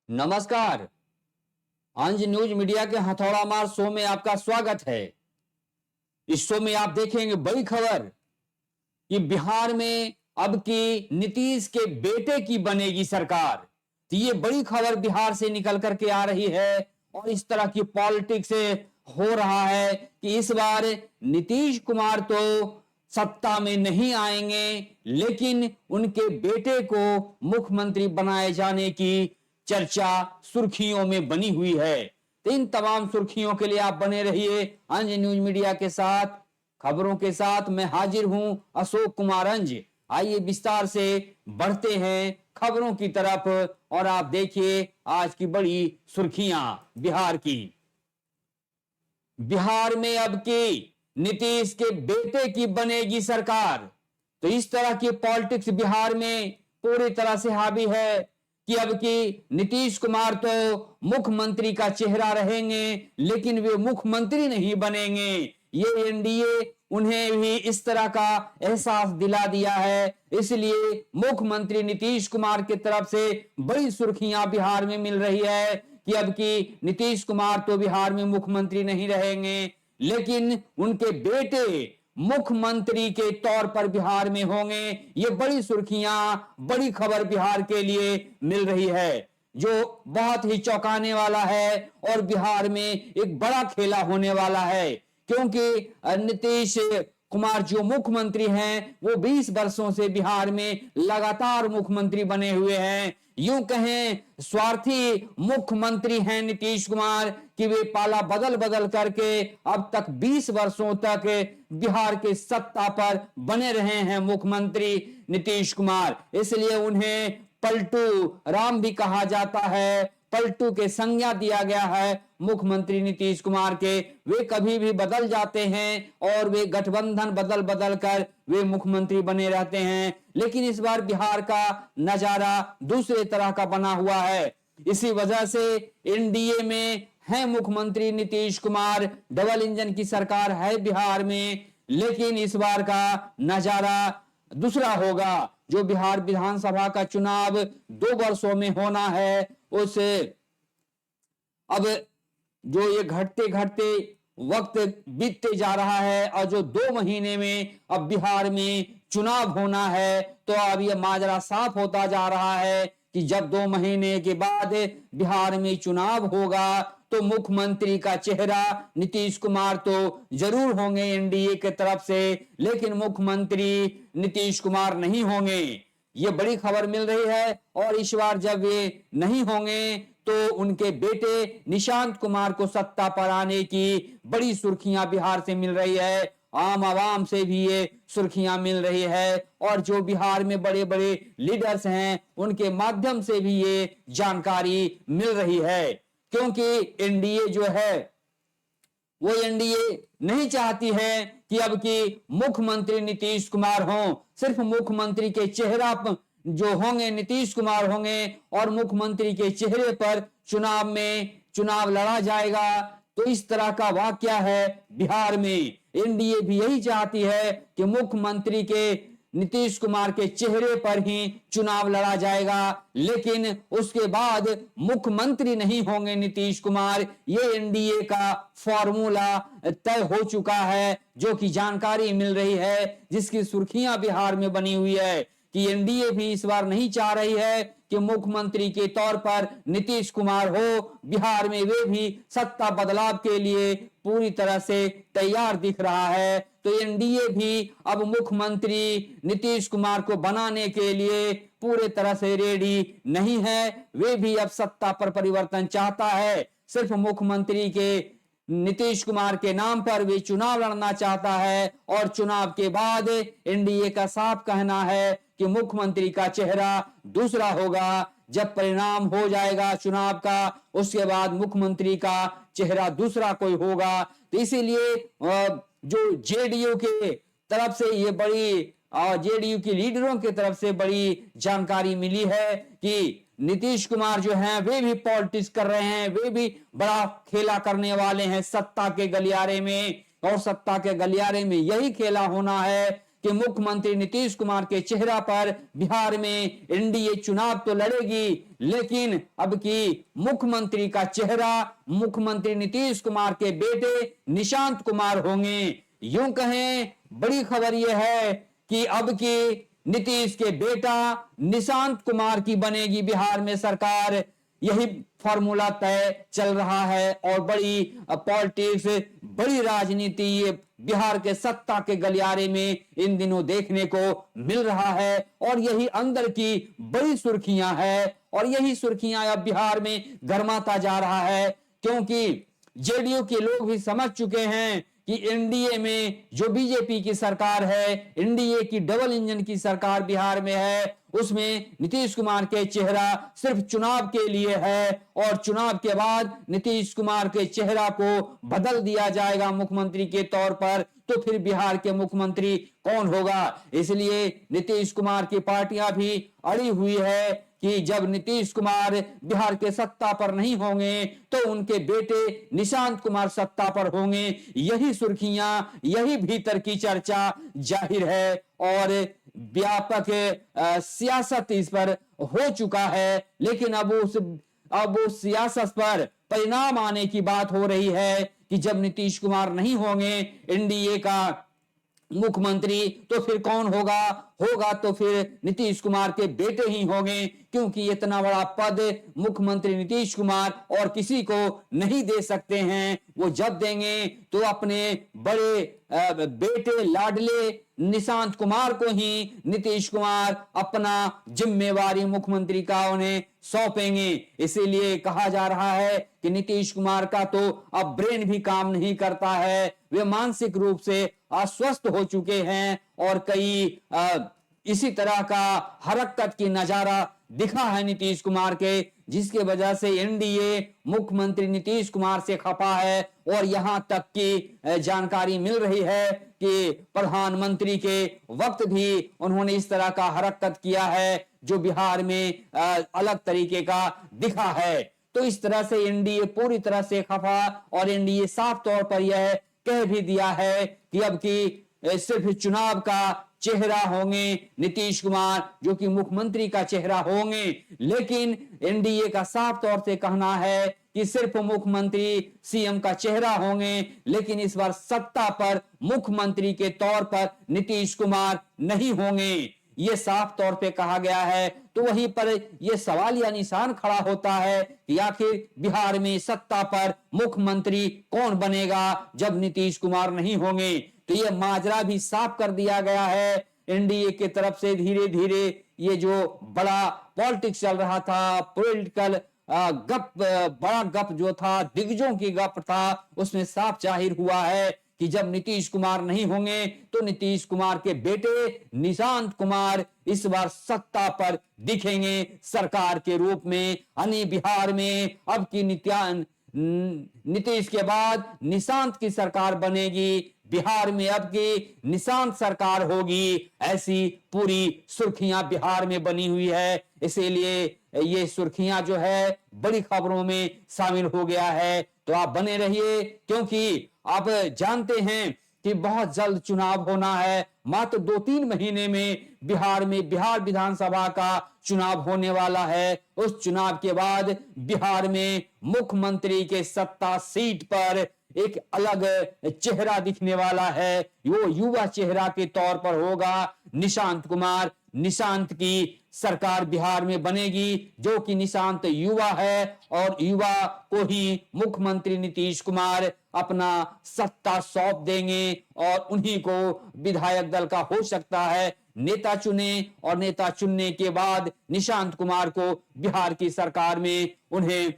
नमस्कार। अंज news media के हथौड़ा मार शो में आपका स्वागत है। इस शो में आप देखेंगे बड़ी खबर कि बिहार में अब की नीतीश के बेटे की बनेगी सरकार। तो ये बड़ी खबर बिहार से निकल करके आ रही है और इस तरह की पॉलिटिक्स हो रहा है कि इस बार नीतीश कुमार तो सत्ता में नहीं आएंगे, लेकिन उनके बेटे को मुख्यमंत्री बनाए जाने की चर्चा सुर्खियों में बनी हुई है। तो इन तमाम सुर्खियों के लिए आप बने रहिए अंज न्यूज मीडिया के साथ। खबरों के साथ मैं हाजिर हूं अशोक कुमार अंज। आइए विस्तार से बढ़ते हैं खबरों की तरफ और आप देखिए आज की बड़ी सुर्खियां बिहार की। बिहार में अब की नीतीश के बेटे की बनेगी सरकार। तो इस तरह की पॉलिटिक्स बिहार में पूरी तरह से हावी है कि अब की नीतीश कुमार तो मुख्यमंत्री का चेहरा रहेंगे, लेकिन वे मुख्यमंत्री नहीं बनेंगे। ये एनडीए उन्हें भी इस तरह का एहसास दिला दिया है। इसलिए मुख्यमंत्री नीतीश कुमार की तरफ से बड़ी सुर्खियां बिहार में मिल रही है कि अब की नीतीश कुमार तो बिहार में मुख्यमंत्री नहीं रहेंगे, लेकिन उनके बेटे मुख्यमंत्री के तौर पर बिहार में होंगे। ये बड़ी सुर्खियां, बड़ी खबर बिहार के लिए मिल रही है जो बहुत ही चौंकाने वाला है और बिहार में एक बड़ा खेला होने वाला है, क्योंकि नीतीश कुमार जो मुख्यमंत्री हैं वो 20 वर्षों से बिहार में लगातार मुख्यमंत्री बने हुए हैं। यूं कहें स्वार्थी मुख्यमंत्री हैं नीतीश कुमार कि वे पाला बदल बदल करके अब तक 20 वर्षों तक बिहार के सत्ता पर बने रहे हैं मुख्यमंत्री नीतीश कुमार। इसलिए उन्हें पलटू राम भी कहा जाता है, पलटू के संज्ञा दिया गया है मुख्यमंत्री नीतीश कुमार के। वे कभी भी बदल जाते हैं और वे गठबंधन बदल बदल कर वे मुख्यमंत्री बने रहते हैं, लेकिन इस बार बिहार का नजारा दूसरे तरह का बना हुआ है। इसी वजह से एनडीए में है मुख्यमंत्री नीतीश कुमार, डबल इंजन की सरकार है बिहार में, लेकिन इस बार का नजारा दूसरा होगा। जो बिहार विधानसभा का चुनाव 2 वर्षों में होना है, उस अब जो ये घटते घटते वक्त बीतते जा रहा है और जो 2 महीने में अब बिहार में चुनाव होना है, तो अब ये माजरा साफ होता जा रहा है कि जब 2 महीने के बाद बिहार में चुनाव होगा तो मुख्यमंत्री का चेहरा नीतीश कुमार तो जरूर होंगे एनडीए के तरफ से, लेकिन मुख्यमंत्री नीतीश कुमार नहीं होंगे। ये बड़ी खबर मिल रही है और इस बार जब वे नहीं होंगे तो उनके बेटे निशांत कुमार को सत्ता पर आने की बड़ी सुर्खियां बिहार से मिल रही है। आम आवाम से भी ये सुर्खियां मिल रही है और जो बिहार में बड़े बड़े लीडर्स हैं उनके माध्यम से भी ये जानकारी मिल रही है, क्योंकि एनडीए जो है वो एनडीए नहीं चाहती है कि अब की मुख्यमंत्री नीतीश कुमार हों। सिर्फ मुख्यमंत्री के चेहरा जो होंगे नीतीश कुमार होंगे और मुख्यमंत्री के चेहरे पर चुनाव लड़ा जाएगा। तो इस तरह का वाकया है बिहार में। एनडीए भी यही चाहती है कि मुख्यमंत्री के नीतीश कुमार के चेहरे पर ही चुनाव लड़ा जाएगा, लेकिन उसके बाद मुख्यमंत्री नहीं होंगे नीतीश कुमार। ये एनडीए का फॉर्मूला तय हो चुका है, जो कि जानकारी मिल रही है, जिसकी सुर्खियां बिहार में बनी हुई है कि एनडीए भी इस बार नहीं चाह रही है कि मुख्यमंत्री के तौर पर नीतीश कुमार हो। बिहार में वे भी सत्ता बदलाव के लिए पूरी तरह से तैयार दिख रहा है। तो एनडीए भी अब मुख्यमंत्री नीतीश कुमार को बनाने के लिए पूरे तरह से रेडी नहीं है। वे भी अब सत्ता पर परिवर्तन चाहता है। सिर्फ मुख्यमंत्री के नीतीश कुमार के नाम पर वे चुनाव लड़ना चाहता है और चुनाव के बाद एनडीए का साफ कहना है कि मुख्यमंत्री का चेहरा दूसरा होगा। जब परिणाम हो जाएगा चुनाव का, उसके बाद मुख्यमंत्री का चेहरा दूसरा कोई होगा। तो इसीलिए जो जेडीयू के तरफ से ये बड़ी जेडीयू की लीडरों की तरफ से बड़ी जानकारी मिली है कि नीतीश कुमार जो हैं वे भी पॉलिटिक्स कर रहे हैं, वे भी बड़ा खेला करने वाले हैं सत्ता के गलियारे में। और सत्ता के गलियारे में यही खेला होना है कि मुख्यमंत्री नीतीश कुमार के चेहरा पर बिहार में एनडीए चुनाव तो लड़ेगी, लेकिन अब की मुख्यमंत्री का चेहरा मुख्यमंत्री नीतीश कुमार के बेटे निशांत कुमार होंगे। यूं कहें, बड़ी खबर यह है कि अब की नीतीश के बेटा निशांत कुमार की बनेगी बिहार में सरकार। यही फॉर्मूला तय चल रहा है और बड़ी पॉलिटिक्स, बड़ी राजनीति ये बिहार के सत्ता के गलियारे में इन दिनों देखने को मिल रहा है और यही अंदर की बड़ी सुर्खियां है और यही सुर्खियां अब बिहार में गरमाता जा रहा है, क्योंकि जेडीयू के लोग भी समझ चुके हैं कि एनडीए में जो बीजेपी की सरकार है, एनडीए की डबल इंजन की सरकार बिहार में है, उसमें नीतीश कुमार के चेहरा सिर्फ चुनाव के लिए है और चुनाव के बाद नीतीश कुमार के चेहरा को बदल दिया जाएगा मुख्यमंत्री के तौर पर, तो फिर बिहार के मुख्यमंत्री कौन होगा। इसलिए नीतीश कुमार की पार्टियां भी अड़ी हुई है कि जब नीतीश कुमार बिहार के सत्ता पर नहीं होंगे तो उनके बेटे निशांत कुमार सत्ता पर होंगे। यही सुर्खियां, यही भीतर की चर्चा जाहिर है और व्यापक सियासत इस पर हो चुका है। लेकिन अब उस सियासत पर परिणाम आने की बात हो रही है कि जब नीतीश कुमार नहीं होंगे एनडीए का मुख्यमंत्री तो फिर कौन होगा तो फिर नीतीश कुमार के बेटे ही होंगे, क्योंकि इतना बड़ा पद मुख्यमंत्री नीतीश कुमार और किसी को नहीं दे सकते हैं। वो जब देंगे तो अपने बड़े बेटे लाडले निशांत कुमार को ही नीतीश कुमार अपना जिम्मेवारी मुख्यमंत्री का उन्हें सौंपेंगे। इसीलिए कहा जा रहा है कि नीतीश कुमार का तो अब ब्रेन भी काम नहीं करता है, वे मानसिक रूप से अस्वस्थ हो चुके हैं और कई इसी तरह का हरकत की नजारा दिखा है नीतीश कुमार के, जिसके वजह से एनडीए मुख्यमंत्री नीतीश कुमार से खफा है और यहां तक की जानकारी मिल रही है कि प्रधानमंत्री के वक्त भी उन्होंने इस तरह का हरकत किया है जो बिहार में अलग तरीके का दिखा है। तो इस तरह से एनडीए पूरी तरह से खफा और एनडीए साफ तौर पर यह कह भी दिया है कि अब की सिर्फ चुनाव का चेहरा होंगे नीतीश कुमार, जो कि मुख्यमंत्री का चेहरा होंगे। लेकिन एनडीए का साफ तौर से कहना है कि सिर्फ मुख्यमंत्री सीएम का चेहरा होंगे, लेकिन इस बार सत्ता पर मुख्यमंत्री के तौर पर नीतीश कुमार नहीं होंगे, ये साफ तौर पे कहा गया है। तो वहीं पर यह सवाल या निशान खड़ा होता है कि आखिर बिहार में सत्ता पर मुख्यमंत्री कौन बनेगा जब नीतीश कुमार नहीं होंगे। तो यह माजरा भी साफ कर दिया गया है एनडीए की तरफ से। धीरे धीरे ये जो बड़ा पॉलिटिक्स चल रहा था, पॉलिटिकल बड़ा गप जो था, दिग्गजों की गप था, उसमें साफ जाहिर हुआ है कि जब नीतीश कुमार नहीं होंगे तो नीतीश कुमार के बेटे निशांत कुमार इस बार सत्ता पर दिखेंगे सरकार के रूप में। यानी बिहार में अब की नीतीश के बाद निशांत की सरकार बनेगी, बिहार में अब की निशांत सरकार होगी, ऐसी पूरी सुर्खियां बिहार में बनी हुई है। इसीलिए ये सुर्खियां जो है बड़ी खबरों में शामिल हो गया है। तो आप बने रहिए, क्योंकि आप जानते हैं कि बहुत जल्द चुनाव होना है। मात्र 2-3 महीने में बिहार विधानसभा का चुनाव होने वाला है। उस चुनाव के बाद बिहार में मुख्यमंत्री के सत्ता सीट पर एक अलग चेहरा दिखने वाला है। वो युवा चेहरा के तौर पर होगा निशांत कुमार। निशांत की सरकार बिहार में बनेगी, जो कि निशांत युवा है और युवा को ही मुख्यमंत्री नीतीश कुमार अपना सत्ता सौंप देंगे और उन्हीं को विधायक दल का हो सकता है नेता चुने और नेता चुनने के बाद निशांत कुमार को बिहार की सरकार में उन्हें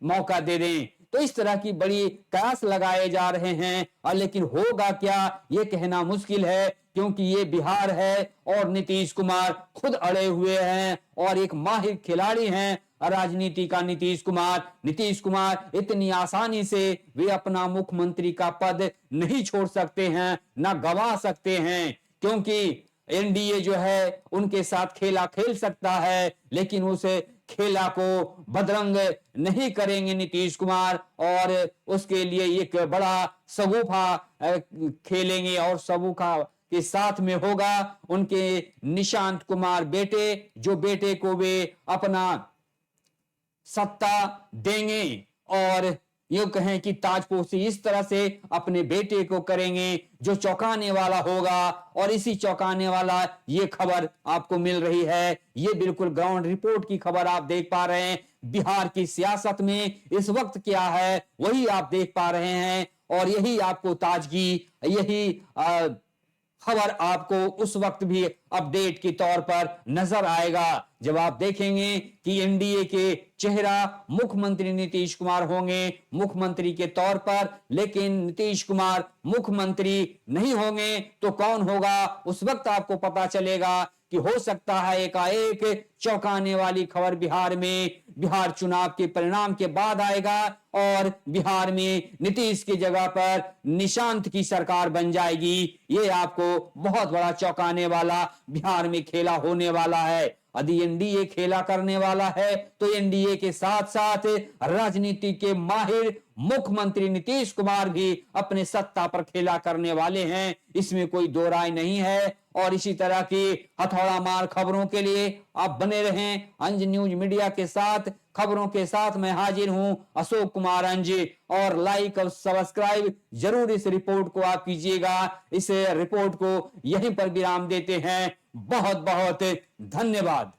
मौका दे दें। तो इस तरह की बड़ी कयास लगाए जा रहे हैं और लेकिन होगा क्या ये कहना मुश्किल है, क्योंकि ये बिहार है और नीतीश कुमार खुद अड़े हुए हैं और एक माहिर खिलाड़ी हैं राजनीति का नीतीश कुमार इतनी आसानी से वे अपना मुख्यमंत्री का पद नहीं छोड़ सकते हैं, ना गंवा सकते हैं, क्योंकि एनडीए जो है उनके साथ खेला खेल सकता है, लेकिन उस खेला को बदरंग नहीं करेंगे नीतीश कुमार और उसके लिए एक बड़ा सगुफा खेलेंगे और के साथ में होगा उनके निशांत कुमार बेटे, जो बेटे को वे अपना सत्ता देंगे और यूं कहें कि ताजपोशी इस तरह से अपने बेटे को करेंगे जो चौंकाने वाला होगा। और इसी चौंकाने वाला ये खबर आपको मिल रही है, ये बिल्कुल ग्राउंड रिपोर्ट की खबर आप देख पा रहे हैं। बिहार की सियासत में इस वक्त क्या है वही आप देख पा रहे हैं और यही आपको ताजगी, यही खबर आपको उस वक्त भी अपडेट के तौर पर नजर आएगा जब आप देखेंगे कि एनडीए के चेहरा मुख्यमंत्री नीतीश कुमार होंगे मुख्यमंत्री के तौर पर, लेकिन नीतीश कुमार मुख्यमंत्री नहीं होंगे तो कौन होगा उस वक्त आपको पता चलेगा कि हो सकता है एकाएक चौंकाने वाली खबर बिहार में, बिहार चुनाव के परिणाम के बाद आएगा और बिहार में नीतीश की जगह पर निशांत की सरकार बन जाएगी। ये आपको बहुत बड़ा चौंकाने वाला बिहार में खेला होने वाला है। यदि एनडीए खेला करने वाला है तो एनडीए के साथ साथ राजनीति के माहिर मुख्यमंत्री नीतीश कुमार भी अपने सत्ता पर खेला करने वाले हैं, इसमें कोई दो राय नहीं है। और इसी तरह की हथौड़ा मार खबरों के लिए आप बने रहें अंज न्यूज मीडिया के साथ। खबरों के साथ मैं हाजिर हूं अशोक कुमार अंज, और लाइक और सब्सक्राइब जरूर इस रिपोर्ट को आप कीजिएगा। इस रिपोर्ट को यहीं पर विराम देते हैं। बहुत बहुत धन्यवाद।